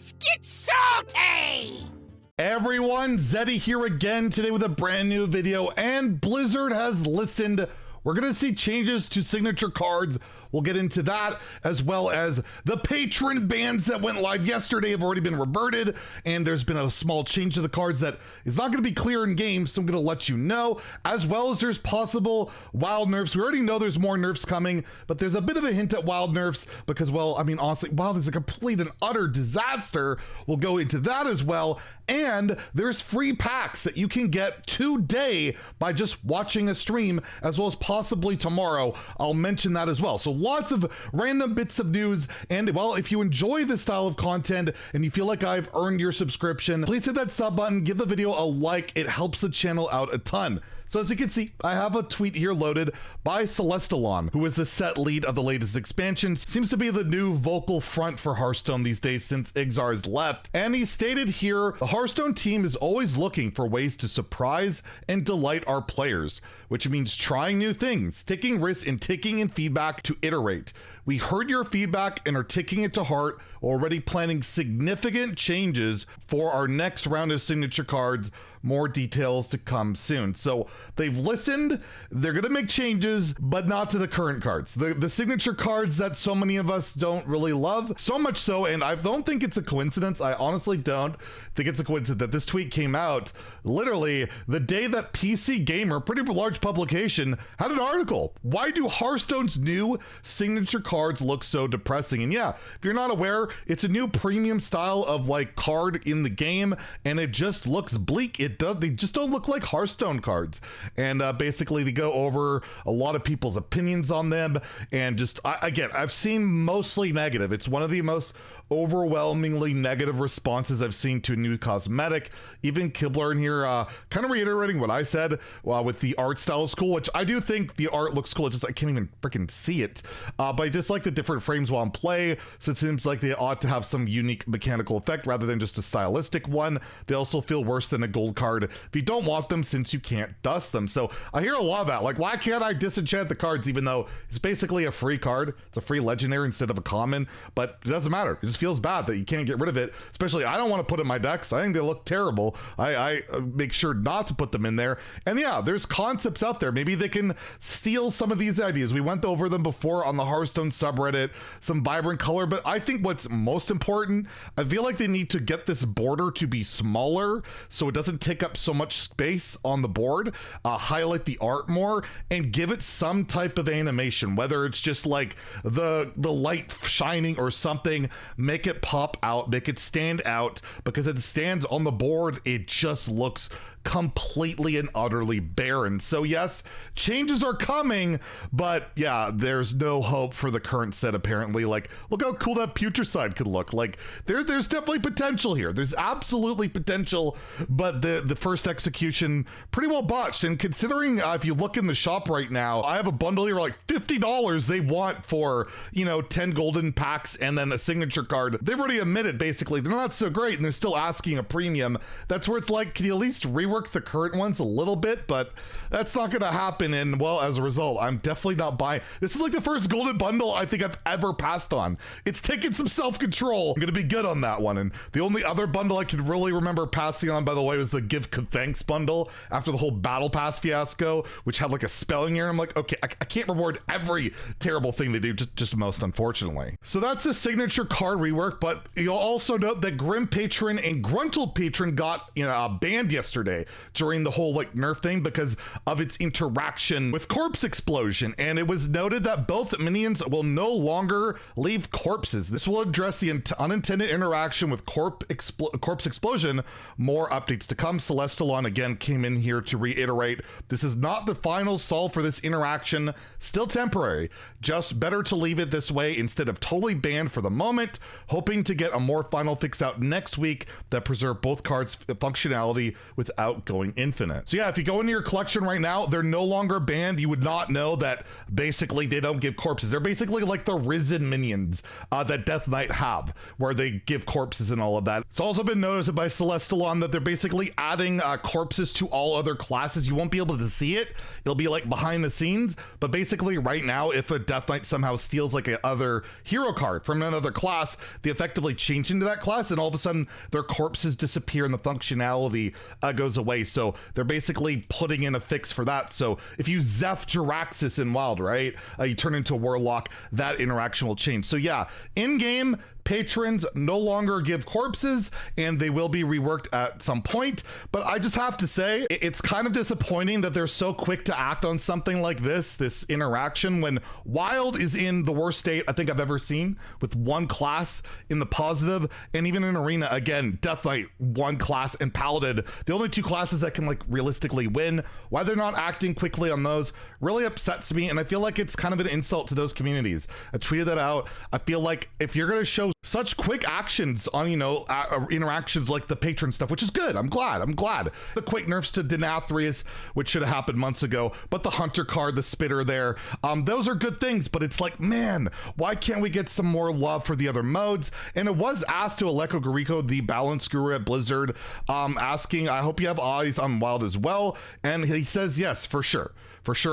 Let's get salty! Everyone, Zeddy here again today with a brand new video, and Blizzard has listened. We're gonna see changes to signature cards. We'll get into that, as well as the Patron Bans that went live yesterday have already been reverted, and there's been a small change to the cards that is not going to be clear in game, so I'm going to let you know, as well as there's possible wild nerfs. We already know there's more nerfs coming, but there's a bit of a hint at wild nerfs because, well, I mean, honestly, wild is a complete and utter disaster. We'll go into that as well, and there's free packs that you can get today by just watching a stream, as well as possibly tomorrow. I'll mention that as well. So lots of random bits of news, and well, if you enjoy this style of content and you feel like I've earned your subscription, please hit that sub button, give the video a like. It helps the channel out a ton. So as you can see, I have a tweet here loaded by Celestalon, who is the set lead of the latest expansion. Seems to be the new vocal front for Hearthstone these days since Ixar's left. And he stated here, the Hearthstone team is always looking for ways to surprise and delight our players, which means trying new things, taking risks, and taking in feedback to iterate. We heard your feedback and are taking it to heart, already planning significant changes for our next round of signature cards. More details to come soon. So they've listened, they're gonna make changes, but not to the current cards. The signature cards that so many of us don't really love, so much so, and I don't think it's a coincidence, I honestly don't think it's a coincidence that this tweet came out literally the day that PC Gamer, pretty large publication, had an article. Why do Hearthstone's new signature cards look so depressing? And yeah, if you're not aware, it's a new premium style of like card in the game, and it just looks bleak. They just don't look like Hearthstone cards. And basically they go over a lot of people's opinions on them, and just again, I've seen mostly negative. It's one of the most overwhelmingly negative responses I've seen to a new cosmetic. Even Kibler in here kind of reiterating what I said with the art style is cool, which I do think the art looks cool. It's just I can't even freaking see it, but I just like the different frames while in play, so it seems like they ought to have some unique mechanical effect rather than just a stylistic one. They also feel worse than a gold card if you don't want them, since you can't dust them. So I hear a lot of that, like, why can't I disenchant the cards even though it's basically a free card? It's a free legendary instead of a common, but it doesn't matter. It just feels bad that you can't get rid of it. Especially, I don't want to put in my decks. I think they look terrible. I make sure not to put them in there. And yeah, there's concepts out there. Maybe they can steal some of these ideas. We went over them before on the Hearthstone subreddit, some vibrant color, but I think what's most important, I feel like they need to get this border to be smaller so it doesn't take up so much space on the board, highlight the art more, and give it some type of animation, whether it's just like the light shining or something. Make it pop out, make it stand out, because it stands on the board, it just looks completely and utterly barren. So yes, changes are coming, but yeah, there's no hope for the current set apparently. Like, look how cool that Putricide could look. Like, there's definitely potential here. There's absolutely potential, but the first execution pretty well botched. And considering if you look in the shop right now, I have a bundle here like $50 they want for, you know, 10 golden packs and then a signature card. They've already admitted basically they're not so great, and they're still asking a premium. That's where it's like, can you at least rework the current ones a little bit? But that's not gonna happen, and well, as a result, I'm definitely not buying. This is like the first golden bundle I think I've ever passed on. It's taken some self-control. I'm gonna be good on that one. And the only other bundle I can really remember passing on, by the way, was the Give Thanks bundle after the whole Battle Pass fiasco, which had like a spelling error. I'm like, okay, I can't reward every terrible thing they do, just most unfortunately. So that's the signature card rework, but you'll also note that Grim Patron and Gruntled Patron got, you know, banned yesterday during the whole like nerf thing because of its interaction with corpse explosion, and it was noted that both minions will no longer leave corpses. This will address the unintended interaction with corpse explosion. More updates to come. Celestalon again came in here to reiterate this is not the final solve for this interaction, still temporary, just better to leave it this way instead of totally banned for the moment, hoping to get a more final fix out next week that preserve both cards functionality without without going infinite. So yeah, if you go into your collection right now, they're no longer banned. You would not know that basically they don't give corpses. They're basically like the risen minions that Death Knight have, where they give corpses and all of that. It's also been noticed by Celestalon that they're basically adding corpses to all other classes. You won't be able to see it. It'll be like behind the scenes, but basically right now, if a Death Knight somehow steals like another hero card from another class, they effectively change into that class, and all of a sudden their corpses disappear and the functionality goes away. So they're basically putting in a fix for that. So if you Zeph Jaraxxus in Wild, right, you turn into a Warlock, that interaction will change. So yeah, in-game, patrons no longer give corpses, and they will be reworked at some point. But I just have to say, it's kind of disappointing that they're so quick to act on something like this interaction, when Wild is in the worst state I think I've ever seen, with one class in the positive, and even in Arena, again, Death Knight, one class, and Paladin, the only two classes that can like realistically win. Why they're not acting quickly on those really upsets me, and I feel like it's kind of an insult to those communities. I tweeted that out. I feel like if you're gonna show such quick actions on, you know, interactions like the patron stuff, which is good. I'm glad. The quick nerfs to Denathrius, which should have happened months ago, but the Hunter card, the Spitter there, those are good things, but it's like, man, why can't we get some more love for the other modes? And it was asked to Aleko Gariko, the balance guru at Blizzard, asking, I hope you have eyes on Wild as well. And he says, yes, for sure.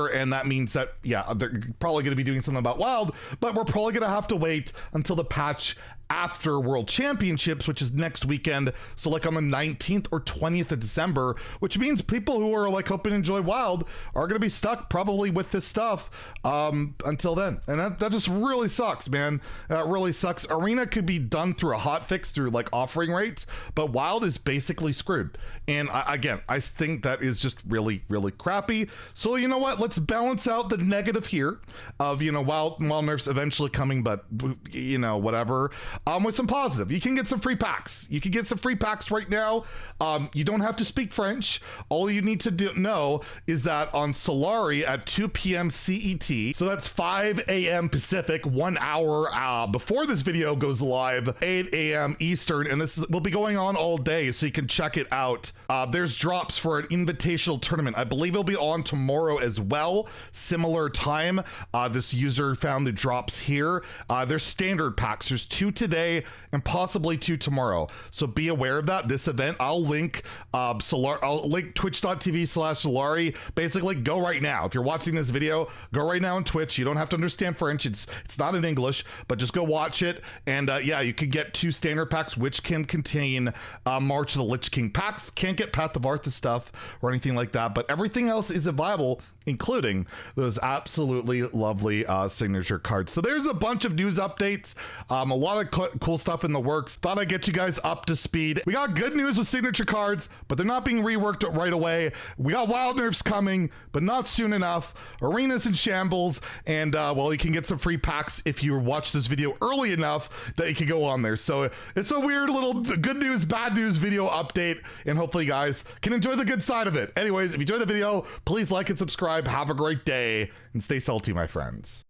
And that means that, yeah, they're probably going to be doing something about Wild, but we're probably going to have to wait until the patch after World Championships, which is next weekend. So like on the 19th or 20th of December, which means people who are like hoping to enjoy Wild are going to be stuck probably with this stuff until then. And that just really sucks, man. That really sucks. Arena could be done through a hotfix through like offering rates, but Wild is basically screwed. And again, I think that is just really, really crappy. So you know what? Let's balance out the negative here of, you know, Wild nerfs eventually coming, but you know, whatever. With some positive. You can get some free packs. You can get some free packs right now. You don't have to speak French. All you need to know is that on Solari at 2 p.m. CET, so that's 5 a.m. Pacific, 1 hour before this video goes live, 8 a.m. Eastern, and this will be going on all day, so you can check it out. There's drops for an invitational tournament. I believe it'll be on tomorrow as well, similar time. This user found the drops here. There's standard packs. There's 2 today and possibly 2 tomorrow, so be aware of that. This event, I'll link I'll link twitch.tv/Solari. Basically, go right now. If you're watching this video, go right now on Twitch. You don't have to understand French. It's not in English, but just go watch it. And yeah, you could get 2 standard packs, which can contain March of the Lich King packs. Can't get Path of Arthas stuff or anything like that, but everything else is viable, including those absolutely lovely signature cards. So there's a bunch of news updates, a lot of cool stuff in the works. Thought I'd get you guys up to speed. We got good news with signature cards, but they're not being reworked right away. We got Wild nerfs coming, but not soon enough. Arena's in shambles, and well, you can get some free packs if you watch this video early enough that you can go on there. So it's a weird little good news, bad news video update, and hopefully you guys can enjoy the good side of it. Anyways, if you enjoyed the video, please like and subscribe. Have a great day and stay salty, my friends.